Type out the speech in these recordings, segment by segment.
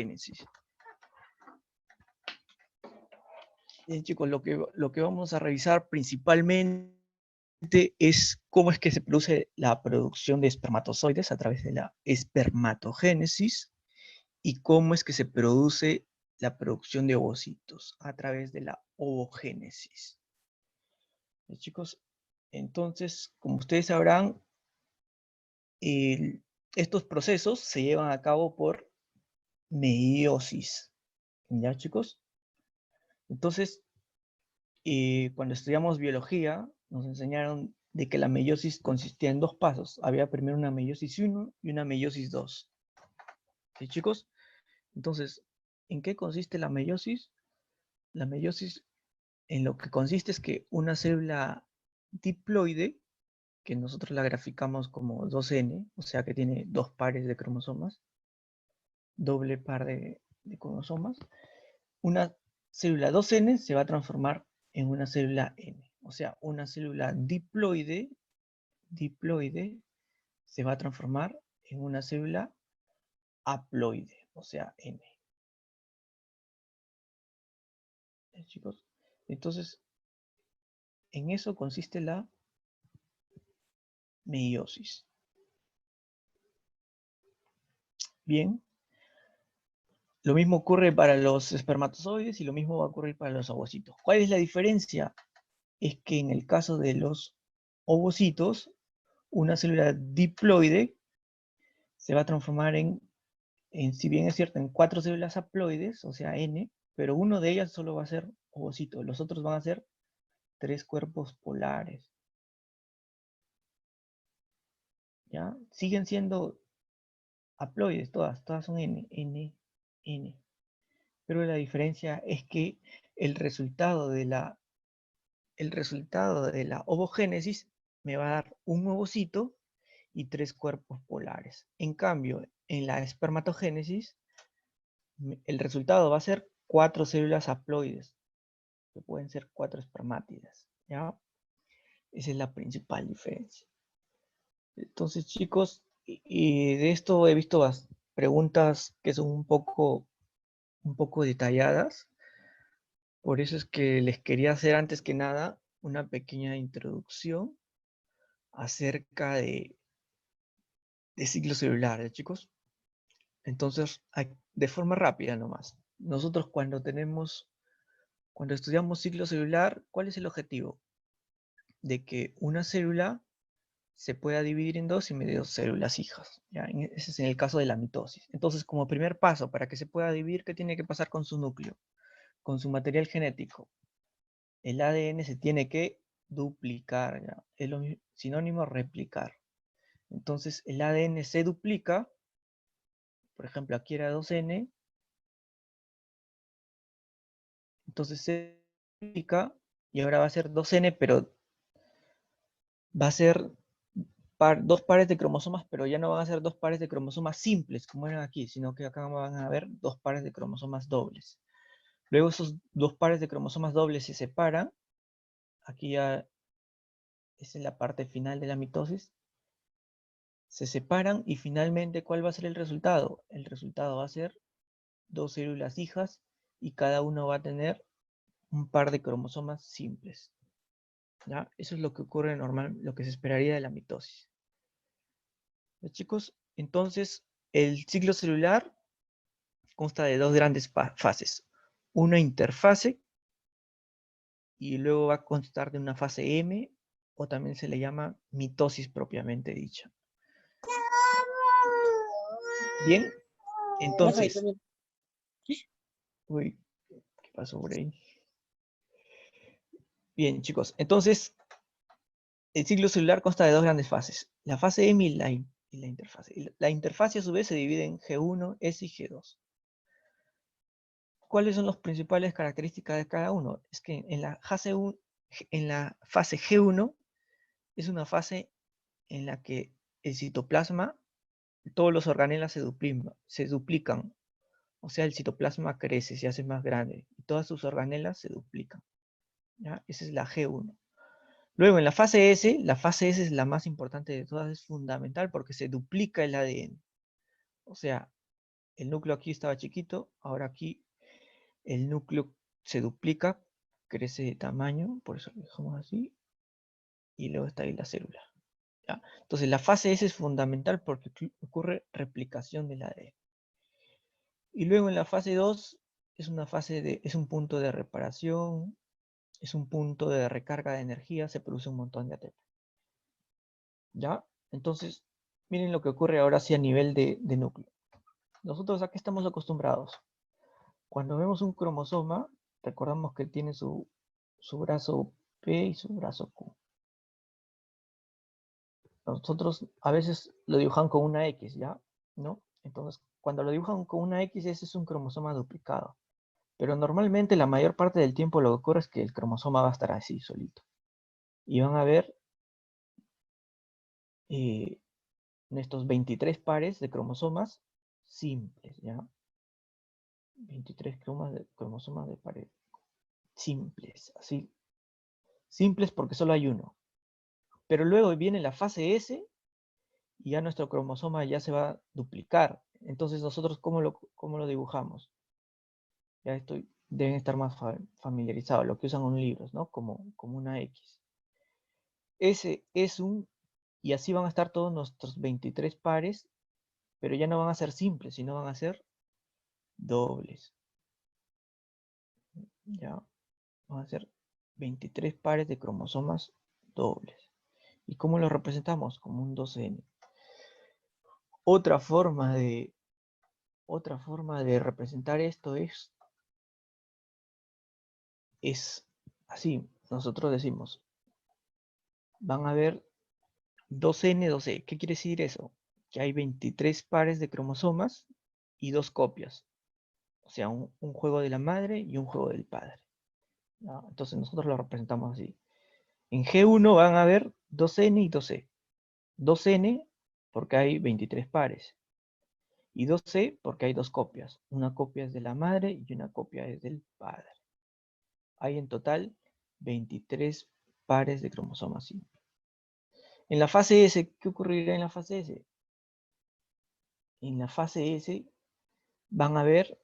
Génesis. Bien, chicos, lo que vamos a revisar principalmente es cómo es que se produce la producción de espermatozoides a través de la espermatogénesis y cómo es que se produce la producción de ovocitos a través de la ovogénesis. Bien, chicos, entonces, como ustedes sabrán, estos procesos se llevan a cabo por meiosis. ¿Ya, chicos? Entonces, cuando estudiamos biología, nos enseñaron de que la meiosis consistía en dos pasos. Había primero una meiosis 1 y una meiosis 2. ¿Sí, chicos? Entonces, ¿en qué consiste la meiosis? La meiosis en lo que consiste es que una célula diploide, que nosotros la graficamos como 2N, o sea que tiene dos pares de cromosomas, doble par de cromosomas, una célula 2N se va a transformar en una célula N. O sea, una célula diploide se va a transformar en una célula haploide, o sea, N. ¿Sí, chicos? Entonces, en eso consiste la meiosis. Bien. Lo mismo ocurre para los espermatozoides y lo mismo va a ocurrir para los ovocitos. ¿Cuál es la diferencia? Es que en el caso de los ovocitos, una célula diploide se va a transformar si bien es cierto, en 4 células haploides, o sea, N, pero uno de ellas solo va a ser ovocito, los otros van a ser 3 cuerpos polares. ¿Ya? Siguen siendo haploides, todas son N, N, N. Pero la diferencia es que el resultado de la ovogénesis me va a dar un ovocito y 3 cuerpos polares. En cambio, en la espermatogénesis, el resultado va a ser 4 células haploides, que pueden ser 4 espermátidas, ¿ya? Esa es la principal diferencia. Entonces, chicos, y de esto he visto preguntas que son un poco detalladas. Por eso es que les quería hacer antes que nada una pequeña introducción acerca de ciclo celular, chicos. Entonces, de forma rápida nomás. Nosotros cuando estudiamos ciclo celular, ¿cuál es el objetivo? De que una célula se pueda dividir en dos y me dé dos células hijas. ¿Ya? Ese es en el caso de la mitosis. Entonces, como primer paso, para que se pueda dividir, ¿qué tiene que pasar con su núcleo? Con su material genético. El ADN se tiene que duplicar, ¿ya? Es lo sinónimo replicar. Entonces, el ADN se duplica, por ejemplo, aquí era 2N, entonces se duplica y ahora va a ser 2N, pero va a ser dos pares de cromosomas, pero ya no van a ser dos pares de cromosomas simples, como eran aquí, sino que acá van a haber dos pares de cromosomas dobles. Luego esos dos pares de cromosomas dobles se separan, aquí ya es en la parte final de la mitosis, se separan y finalmente, ¿cuál va a ser el resultado? El resultado va a ser dos células hijas y cada uno va a tener un par de cromosomas simples. ¿Ya? Eso es lo que ocurre normal, lo que se esperaría de la mitosis. ¿Ya, chicos? Entonces, el ciclo celular consta de dos grandes fases. Una interfase y luego va a constar de una fase M, o también se le llama mitosis propiamente dicha. Bien, entonces... Uy, ¿qué pasó por ahí? Bien, chicos, entonces el ciclo celular consta de dos grandes fases, la fase M y la interfase. La interfase a su vez se divide en G1, S y G2. ¿Cuáles son las principales características de cada uno? Es que en la fase G1 es una fase en la que el citoplasma, todos los organelas se duplican. O sea, el citoplasma crece, se hace más grande. Y todas sus organelas se duplican. ¿Ya? Esa es la G1. Luego, en la fase S es la más importante de todas, es fundamental porque se duplica el ADN. O sea, el núcleo aquí estaba chiquito, ahora aquí el núcleo se duplica, crece de tamaño, por eso lo dejamos así, y luego está ahí la célula. ¿Ya? Entonces la fase S es fundamental porque ocurre replicación del ADN. Y luego en la fase 2 es es un punto de reparación, es un punto de recarga de energía, se produce un montón de ATP. ¿Ya? Entonces, miren lo que ocurre ahora sí a nivel de núcleo. Nosotros aquí estamos acostumbrados. Cuando vemos un cromosoma, recordamos que tiene su brazo P y su brazo Q. Nosotros a veces lo dibujan con una X, ¿ya? ¿No? Entonces, cuando lo dibujan con una X, ese es un cromosoma duplicado. Pero normalmente la mayor parte del tiempo lo que ocurre es que el cromosoma va a estar así, solito. Y van a ver estos 23 pares de cromosomas simples, ¿ya? 23 cromosomas de pared simples, así. Simples porque solo hay uno. Pero luego viene la fase S y ya nuestro cromosoma ya se va a duplicar. Entonces nosotros, ¿cómo lo dibujamos? Ya deben estar más familiarizados, lo que usan en libros, ¿no? Como una X. S es y así van a estar todos nuestros 23 pares, pero ya no van a ser simples, sino van a ser dobles. Ya, van a ser 23 pares de cromosomas dobles. ¿Y cómo lo representamos? Como un 2N. Otra forma de representar esto es así. Nosotros decimos, van a haber 2N, 2E. ¿Qué quiere decir eso? Que hay 23 pares de cromosomas y dos copias. O sea, un juego de la madre y un juego del padre. ¿No? Entonces nosotros lo representamos así. En G1 van a haber 2N y 2E. 2N porque hay 23 pares. Y 2C porque hay dos copias. Una copia es de la madre y una copia es del padre. Hay en total 23 pares de cromosomas simples. En la fase S, ¿qué ocurrirá en la fase S? En la fase S van a ver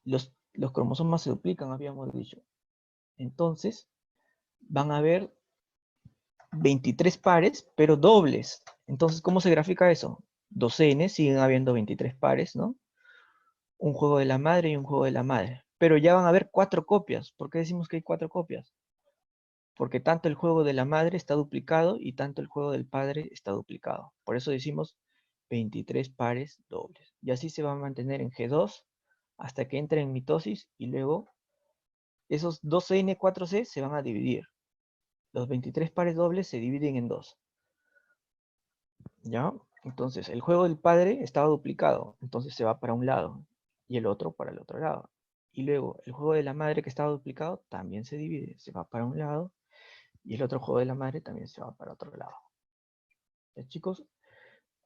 los cromosomas se duplican, habíamos dicho. Entonces, van a haber 23 pares, pero dobles. Entonces, ¿cómo se grafica eso? 2N, siguen habiendo 23 pares, ¿no? Un juego de la madre y un juego de la madre. Pero ya van a haber 4 copias. ¿Por qué decimos que hay 4 copias? Porque tanto el juego de la madre está duplicado y tanto el juego del padre está duplicado. Por eso decimos 23 pares dobles. Y así se va a mantener en G2 hasta que entre en mitosis y luego esos 2N, 4C se van a dividir. Los 23 pares dobles se dividen en 2. ¿Ya? Entonces, el juego del padre estaba duplicado, entonces se va para un lado y el otro para el otro lado. Y luego, el juego de la madre que estaba duplicado también se divide, se va para un lado y el otro juego de la madre también se va para otro lado. ¿Ya, chicos?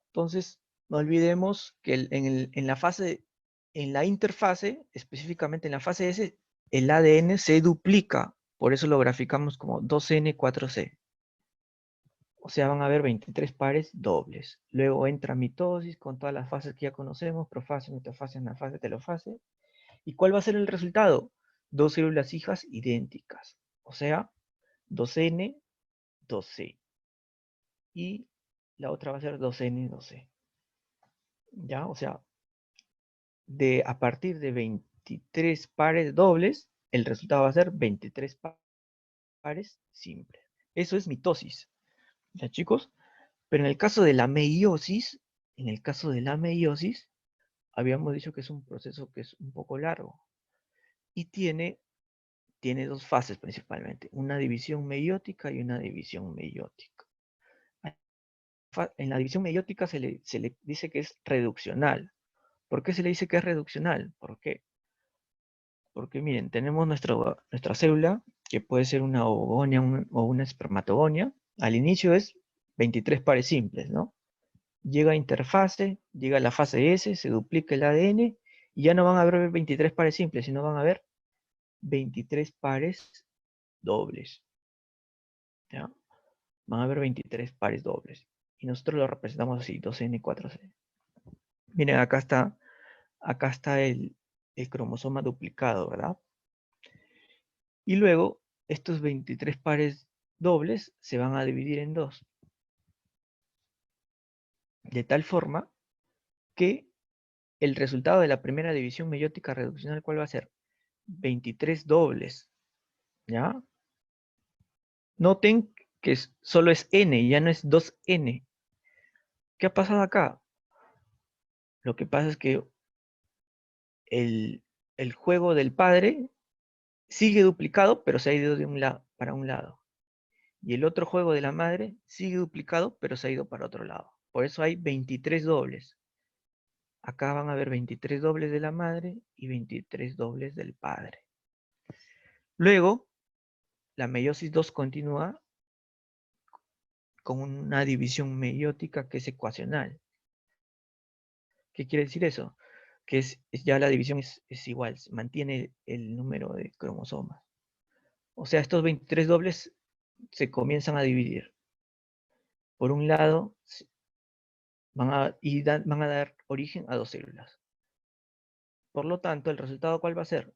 Entonces, no olvidemos que en la interfase, específicamente en la fase S, el ADN se duplica, por eso lo graficamos como 2N4C. O sea, van a haber 23 pares dobles. Luego entra mitosis con todas las fases que ya conocemos, profase, metafase, anafase, telofase. ¿Y cuál va a ser el resultado? Dos células hijas idénticas. O sea, 2N, 2C. Y la otra va a ser 2N, 2C. ¿Ya? O sea, a partir de 23 pares dobles, el resultado va a ser 23 pares simples. Eso es mitosis. ¿Ya, chicos? Pero en el caso de la meiosis, habíamos dicho que es un proceso que es un poco largo y tiene dos fases principalmente, una división meiótica y una división meiótica. En la división meiótica se le dice que es reduccional. ¿Por qué se le dice que es reduccional? ¿Por qué? Porque miren, tenemos nuestra célula, que puede ser una ovogonia o una espermatogonia. Al inicio es 23 pares simples, ¿no? Llega a interfase, llega a la fase S, se duplica el ADN y ya no van a haber 23 pares simples, sino van a haber 23 pares dobles. ¿Ya? Van a haber 23 pares dobles. Y nosotros lo representamos así, 2N, 4C. Miren, acá está acá está el cromosoma duplicado, ¿verdad? Y luego, estos 23 pares dobles se van a dividir en 2. De tal forma que el resultado de la primera división meiótica reduccional, ¿cuál va a ser? 23 dobles, ¿ya? Noten que solo es n, ya no es 2n. ¿Qué ha pasado acá? Lo que pasa es que el juego del padre sigue duplicado, pero se ha ido de para un lado. Y el otro juego de la madre sigue duplicado, pero se ha ido para otro lado. Por eso hay 23 dobles. Acá van a haber 23 dobles de la madre y 23 dobles del padre. Luego, la meiosis 2 continúa con una división meiótica que es ecuacional. ¿Qué quiere decir eso? Que ya la división es igual, mantiene el número de cromosomas. O sea, estos 23 dobles se comienzan a dividir. Por un lado, van a dar origen a 2 células. Por lo tanto, el resultado, ¿cuál va a ser?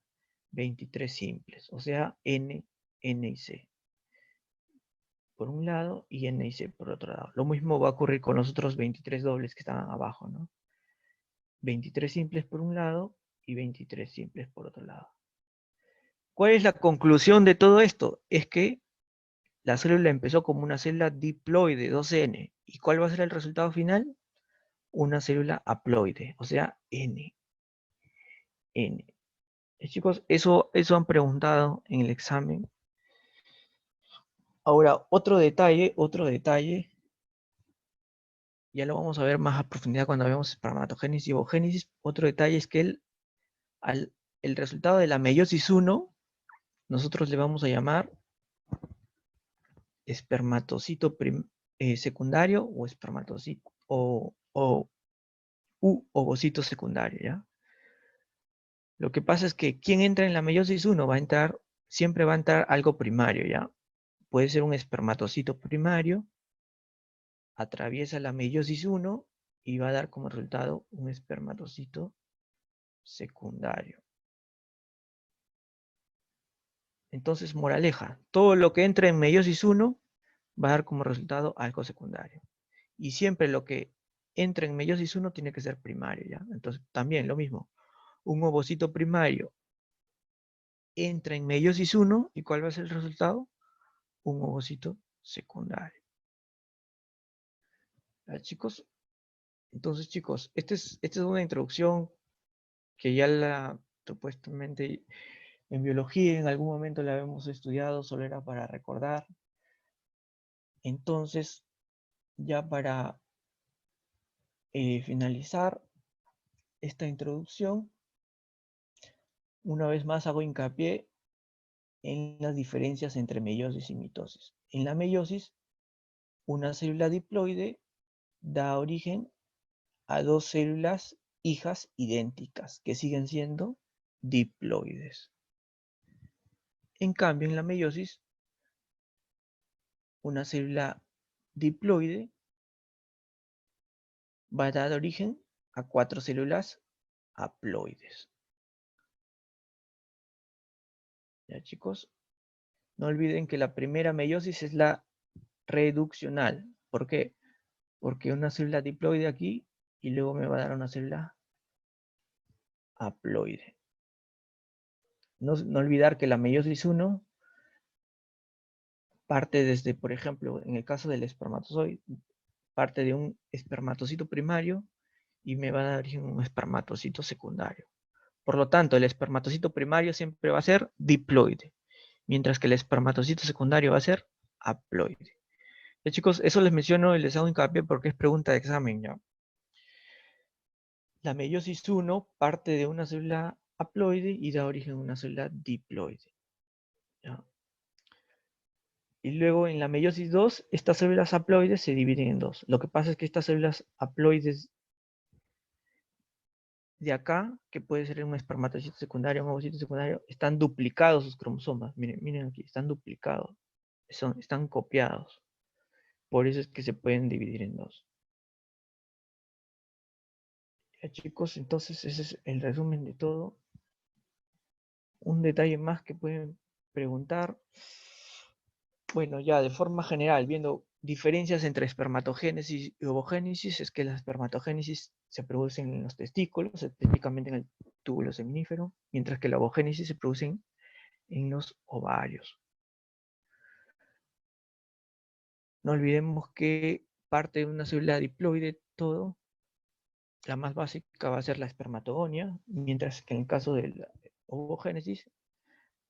23 simples, o sea, N y C por un lado y N y C por otro lado. Lo mismo va a ocurrir con los otros 23 dobles que están abajo, ¿no? 23 simples por un lado y 23 simples por otro lado. ¿Cuál es la conclusión de todo esto? Es que la célula empezó como una célula diploide, 2N. ¿Y cuál va a ser el resultado final? Una célula haploide, o sea, N. Chicos, eso han preguntado en el examen. Ahora, otro detalle, ya lo vamos a ver más a profundidad cuando veamos espermatogénesis y ovogénesis. Otro detalle es que el resultado de la meiosis 1, nosotros le vamos a llamar espermatocito secundario o espermatocito ovocito secundario, ¿ya? Lo que pasa es que quien entra en la meiosis 1 siempre va a entrar algo primario, ¿ya? Puede ser un espermatocito primario, atraviesa la meiosis 1 y va a dar como resultado un espermatocito secundario. Entonces, moraleja, todo lo que entre en meiosis 1 va a dar como resultado algo secundario. Y siempre lo que entra en meiosis 1 tiene que ser primario, ¿ya? Entonces, también lo mismo. Un ovocito primario entra en meiosis 1 y ¿cuál va a ser el resultado? Un ovocito secundario. ¿Ya, chicos? Entonces, chicos, esta es una introducción que ya supuestamente en biología en algún momento la habíamos estudiado, solo era para recordar. Entonces, ya para finalizar esta introducción, una vez más hago hincapié en las diferencias entre meiosis y mitosis. En la meiosis, una célula diploide da origen a 2 células hijas idénticas, que siguen siendo diploides. En cambio, en la meiosis, una célula diploide va a dar origen a 4 células haploides. ¿Ya, chicos? No olviden que la primera meiosis es la reduccional. ¿Por qué? Porque una célula diploide aquí y luego me va a dar una célula haploide. No olvidar que la meiosis 1 parte desde, por ejemplo, en el caso del espermatozoide, parte de un espermatocito primario y me va a dar origen un espermatocito secundario. Por lo tanto, el espermatocito primario siempre va a ser diploide, mientras que el espermatocito secundario va a ser haploide. Ya, chicos, eso les menciono y les hago hincapié porque es pregunta de examen, ¿ya? La meiosis 1 parte de una célula haploide y da origen a una célula diploide, ¿ya? Y luego en la meiosis 2, estas células haploides se dividen en 2. Lo que pasa es que estas células haploides de acá, que puede ser un espermatocito secundario, un ovocito secundario, están duplicados sus cromosomas. Miren aquí, están duplicados. Están copiados. Por eso es que se pueden dividir en 2. Ya, chicos, entonces ese es el resumen de todo. Un detalle más que pueden preguntar. Bueno, ya de forma general, viendo diferencias entre espermatogénesis y ovogénesis, es que la espermatogénesis se produce en los testículos, específicamente en el túbulo seminífero, mientras que la ovogénesis se produce en los ovarios. No olvidemos que parte de una célula diploide, todo, la más básica va a ser la espermatogonia, mientras que en el caso de la ovogénesis,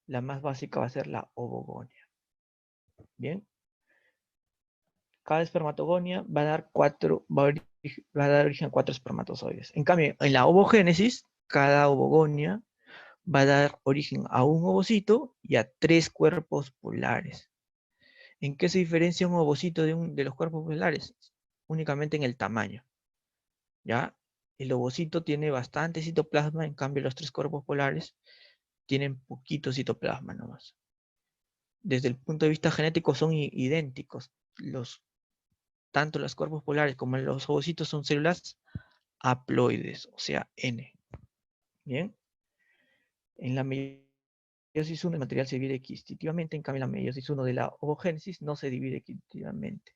la más básica va a ser la ovogonia. Bien, cada espermatogonia va a dar origen a 4 espermatozoides. En cambio, en la ovogénesis, cada ovogonia va a dar origen a un ovocito y a 3 cuerpos polares. ¿En qué se diferencia un ovocito de los cuerpos polares? Únicamente en el tamaño. ¿Ya? El ovocito tiene bastante citoplasma, en cambio los 3 cuerpos polares tienen poquito citoplasma nomás. Desde el punto de vista genético son idénticos. Tanto los cuerpos polares como los ovocitos son células haploides, o sea, N. Bien. En la meiosis 1 el material se divide equitativamente, en cambio en la meiosis 1 de la ovogénesis no se divide equitativamente,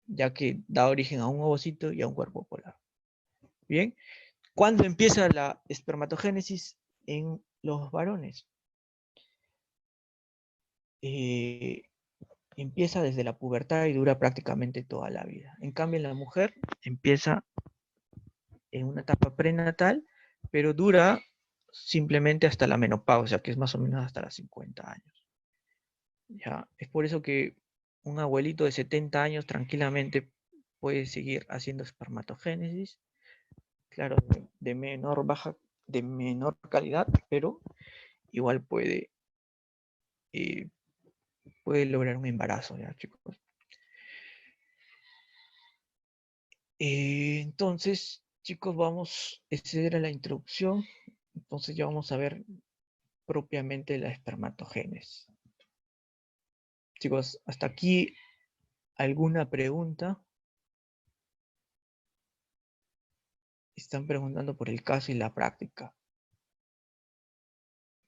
ya que da origen a un ovocito y a un cuerpo polar. Bien. ¿Cuándo empieza la espermatogénesis en los varones? Empieza desde la pubertad y dura prácticamente toda la vida. En cambio, en la mujer empieza en una etapa prenatal, pero dura simplemente hasta la menopausia, que es más o menos hasta los 50 años. ¿Ya? Es por eso que un abuelito de 70 años tranquilamente puede seguir haciendo espermatogénesis, claro, de menor calidad, pero igual eh, puede lograr un embarazo, ¿ya, chicos? Entonces, chicos, esa era la introducción. Entonces ya vamos a ver propiamente la espermatogénesis. Chicos, hasta aquí, ¿alguna pregunta? Están preguntando por el caso y la práctica.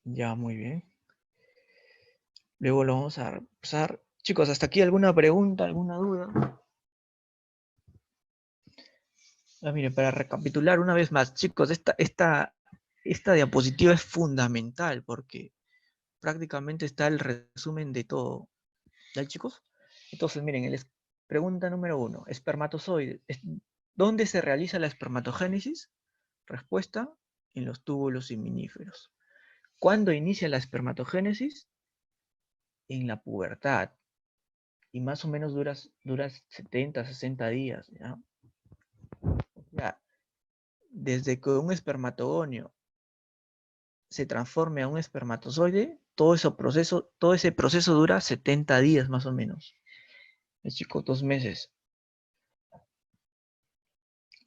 Ya, muy bien. Luego lo vamos a repasar. Chicos, ¿hasta aquí alguna pregunta, alguna duda? Miren, para recapitular una vez más, chicos, esta diapositiva es fundamental porque prácticamente está el resumen de todo. ¿Ya, chicos? Entonces, miren, pregunta número 1. Espermatozoide. ¿Dónde se realiza la espermatogénesis? Respuesta, en los túbulos seminíferos. ¿Cuándo inicia la espermatogénesis? En la pubertad. Y más o menos dura 70, 60 días. ¿Ya? Ya, desde que un espermatogonio se transforme a un espermatozoide, todo ese proceso dura 70 días más o menos. Es, chicos, 2 meses.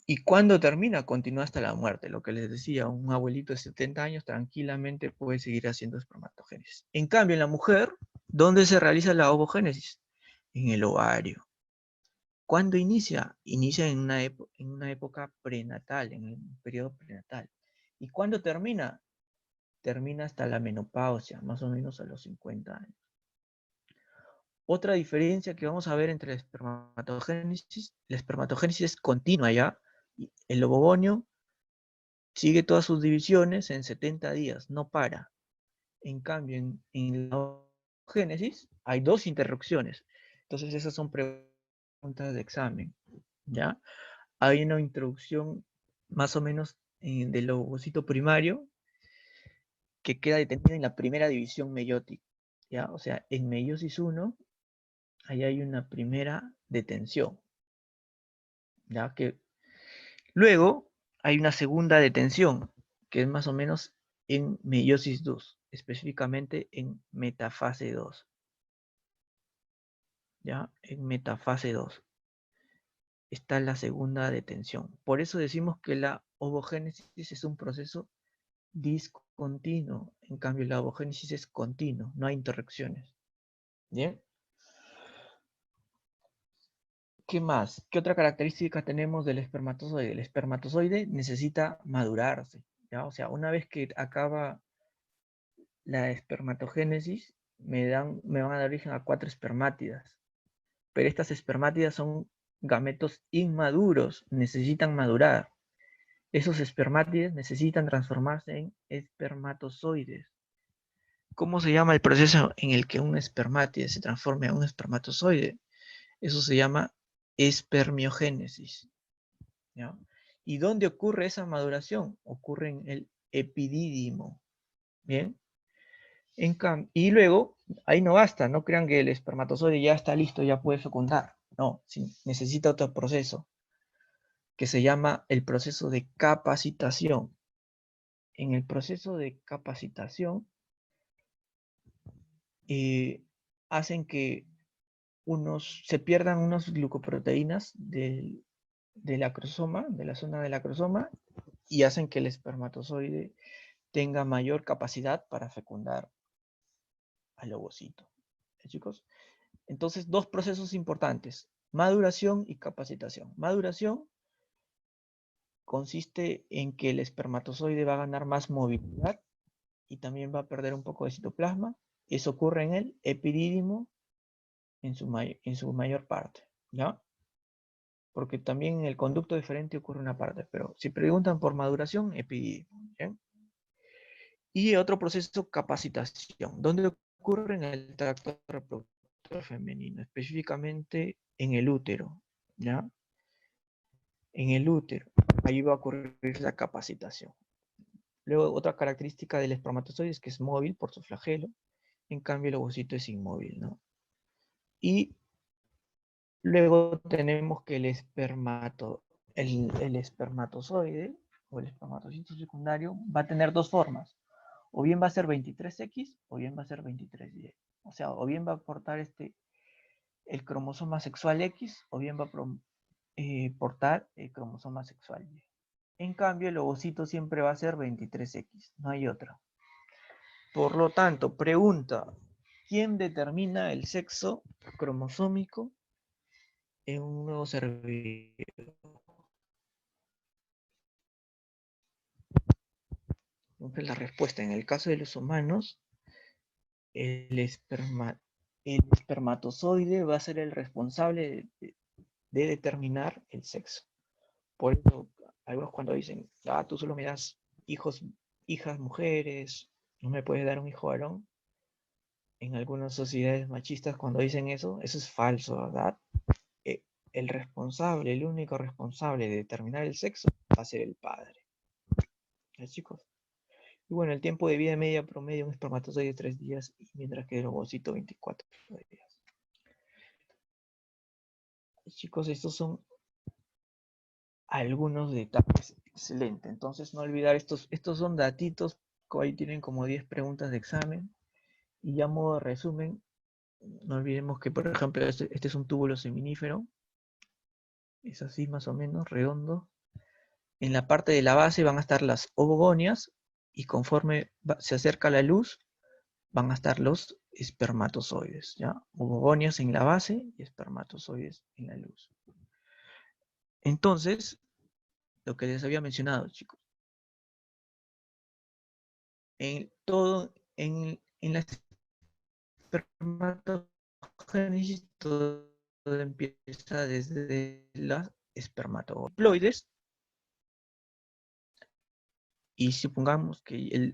¿Y cuándo termina? Continúa hasta la muerte. Lo que les decía, un abuelito de 70 años tranquilamente puede seguir haciendo espermatogénesis. En cambio, en la mujer, ¿dónde se realiza la ovogénesis? En el ovario. ¿Cuándo inicia? Inicia en una época prenatal, en el periodo prenatal. ¿Y cuándo termina? Termina hasta la menopausia, más o menos a los 50 años. Otra diferencia que vamos a ver entre la espermatogénesis es continua ya. El ovogonio sigue todas sus divisiones en 70 días, no para. En cambio, en la génesis hay 2 interrupciones. Entonces esas son preguntas de examen. ¿Ya? Hay una introducción más o menos del ovocito primario que queda detenida en la primera división meiótica. ¿Ya? O sea, en meiosis 1, ahí hay una primera detención. ¿Ya? Que luego hay una segunda detención, que es más o menos en meiosis 2, específicamente en metafase 2. ¿Ya? En metafase 2 está la segunda detención. Por eso decimos que la ovogénesis es un proceso discontinuo. En cambio, la ovogénesis es continuo, no hay interrupciones. ¿Bien? ¿Qué más? ¿Qué otra característica tenemos del espermatozoide? El espermatozoide necesita madurarse, ¿ya? O sea, una vez que acaba la espermatogénesis, me van a dar origen a 4 espermátidas. Pero estas espermátidas son gametos inmaduros, necesitan madurar. Esos espermátides necesitan transformarse en espermatozoides. ¿Cómo se llama el proceso en el que un espermátide se transforma en un espermatozoide? Eso se llama espermiogénesis, ¿ya? ¿Y dónde ocurre esa maduración? Ocurre en el epidídimo, ¿bien? Y luego, ahí no basta, no crean que el espermatozoide ya está listo, ya puede fecundar. No, sí, necesita otro proceso que se llama el proceso de capacitación. En el proceso de capacitación eh, hacen que se pierdan unos glucoproteínas del acrosoma, de la zona del acrosoma, y hacen que el espermatozoide tenga mayor capacidad para fecundar al ovocito. Chicos? Entonces, dos procesos importantes, maduración y capacitación. Maduración consiste en que el espermatozoide va a ganar más movilidad y también va a perder un poco de citoplasma. Eso ocurre en el epidídimo en su mayor parte, ¿ya? Porque también en el conducto diferente ocurre una parte, pero si preguntan por maduración, epidídimo, ¿bien? Y otro proceso, capacitación, donde ocurre en el tracto reproductor femenino, específicamente en el útero, ¿ya? En el útero, ahí va a ocurrir la capacitación. Luego, otra característica del espermatozoide es que es móvil por su flagelo, en cambio el ovocito es inmóvil, ¿no? Y luego tenemos que el espermatozoide o el espermatocito secundario va a tener dos formas. O bien va a ser 23X o bien va a ser 23Y. O sea, o bien va a aportar el cromosoma sexual X o bien va a portar el cromosoma sexual Y. En cambio, el ovocito siempre va a ser 23X, no hay otra. Por lo tanto, pregunta, ¿quién determina el sexo cromosómico en un nuevo ser vivo? Entonces, la respuesta, en el caso de los humanos, el, el espermatozoide va a ser el responsable de determinar el sexo. Por eso, algunos cuando dicen, tú solo me das hijas mujeres, no me puedes dar un hijo varón. En algunas sociedades machistas, cuando dicen eso es falso, ¿verdad? Eh, el único responsable de determinar el sexo va a ser el padre. ¿Ya, chicos? Y bueno, el tiempo de vida media promedio un espermatozoide de 3 días, mientras que el ovocito 24 días. Chicos, estos son algunos detalles. Excelente. Entonces, no olvidar, estos son datitos, ahí tienen como 10 preguntas de examen. Y ya a modo de resumen, no olvidemos que, por ejemplo, este es un túbulo seminífero. Es así más o menos, redondo. En la parte de la base van a estar las ovogonias y conforme se acerca la luz, van a estar los espermatozoides, ¿ya? Ovogonias en la base y espermatozoides en la luz. Entonces, lo que les había mencionado, chicos, en la espermatogénesis todo empieza desde las espermatoploides y supongamos que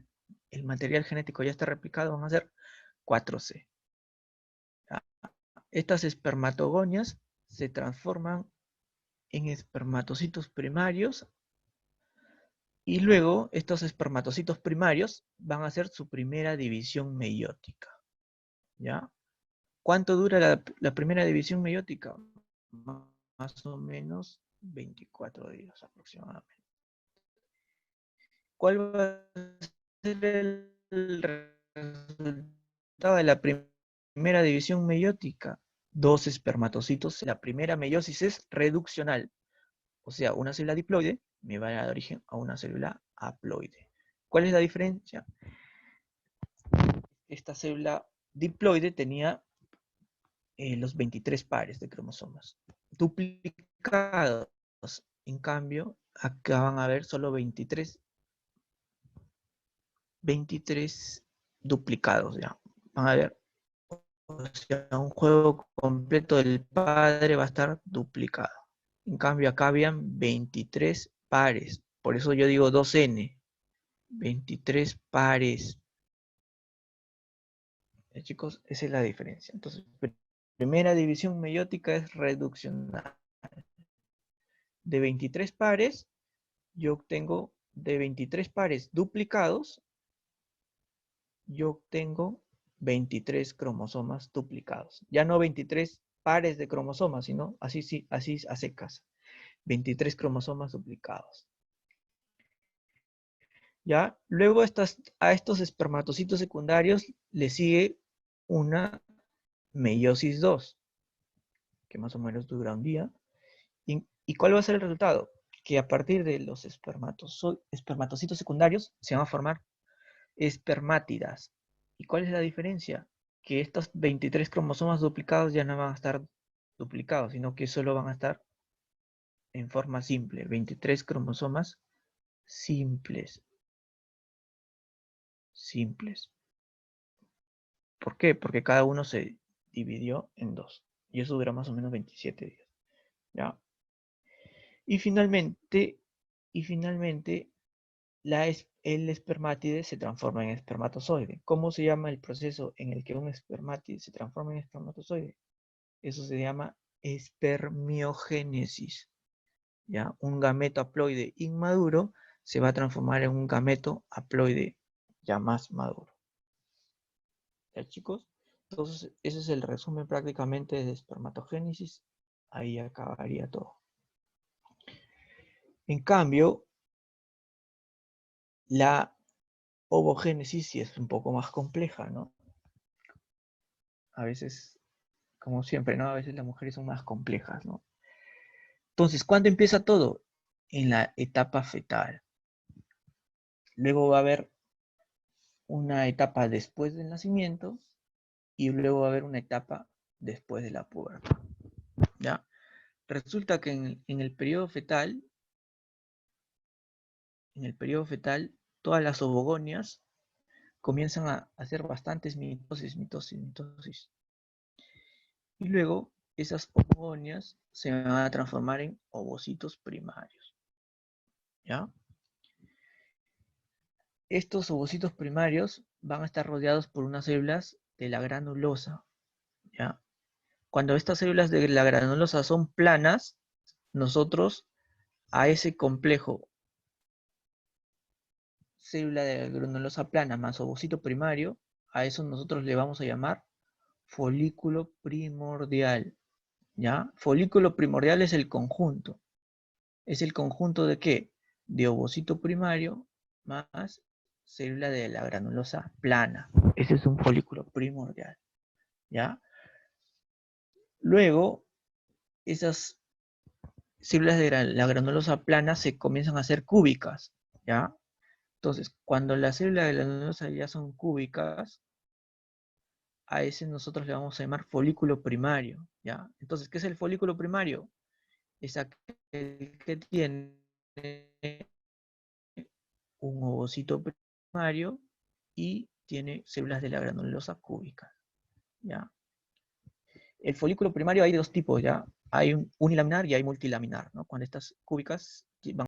el material genético ya está replicado, van a ser 4C. Estas espermatogonias se transforman en espermatocitos primarios y luego estos espermatocitos primarios van a hacer su primera división meiótica. ¿Ya? ¿Cuánto dura la primera división meiótica? Más o menos 24 días aproximadamente. ¿Cuál va a ser el resultado de la primera división meiótica? 2 espermatocitos. La primera meiosis es reduccional. O sea, una célula diploide me va a dar origen a una célula haploide. ¿Cuál es la diferencia? Esta célula diploide tenía los 23 pares de cromosomas. duplicados. En cambio, acá van a haber solo 23 duplicados, ya. Van a ver, o sea, un juego completo del padre va a estar duplicado. En cambio, acá habían 23 pares. Por eso yo digo 2n. 23 pares. Chicos, esa es la diferencia. Entonces, primera división meiótica es reduccional. De 23 pares, yo obtengo de 23 pares duplicados, yo obtengo 23 cromosomas duplicados. Ya no 23 pares de cromosomas, sino así a secas. 23 cromosomas duplicados. ¿Ya? Luego a estos espermatocitos secundarios le sigue una meiosis 2, que más o menos dura un día. ¿Y cuál va a ser el resultado? Que a partir de los espermatocitos secundarios se van a formar espermátidas. ¿Y cuál es la diferencia? Que estos 23 cromosomas duplicados ya no van a estar duplicados, sino que solo van a estar en forma simple. 23 cromosomas simples. Simples. ¿Por qué? Porque cada uno se dividió en dos. Y eso dura más o menos 27 días. ¿Ya? Y finalmente el espermátide se transforma en espermatozoide. ¿Cómo se llama el proceso en el que un espermátide se transforma en espermatozoide? Eso se llama espermiogénesis. ¿Ya? Un gameto haploide inmaduro se va a transformar en un gameto haploide ya más maduro. ¿Ya, chicos? Entonces, ese es el resumen prácticamente de espermatogénesis. Ahí acabaría todo. En cambio, la ovogénesis sí es un poco más compleja, ¿no? A veces, como siempre, ¿no? A veces las mujeres son más complejas, ¿no? Entonces, ¿cuándo empieza todo? En la etapa fetal. Luego va a haber una etapa después del nacimiento y luego va a haber una etapa después de la pubertad, ¿ya? Resulta que en el periodo fetal, todas las ovogonias comienzan a hacer bastantes mitosis. Y luego esas ovogonias se van a transformar en ovocitos primarios, ¿ya? Estos ovocitos primarios van a estar rodeados por unas células de la granulosa, ¿ya? Cuando estas células de la granulosa son planas, nosotros a ese complejo célula de la granulosa plana más ovocito primario, a eso nosotros le vamos a llamar folículo primordial, ¿ya? Folículo primordial es el conjunto. ¿Es el conjunto de qué? De ovocito primario más célula de la granulosa plana. Ese es un folículo primordial, ¿ya? Luego, esas células de la granulosa plana se comienzan a hacer cúbicas, ¿ya? Entonces, cuando las células de la granulosa ya son cúbicas, a ese nosotros le vamos a llamar folículo primario, ¿ya? Entonces, ¿qué es el folículo primario? Es aquel que tiene un ovocito primario y tiene células de la granulosa cúbica, ¿ya? El folículo primario hay de dos tipos, ¿ya? Hay un unilaminar y hay multilaminar, ¿no? Cuando estas cúbicas van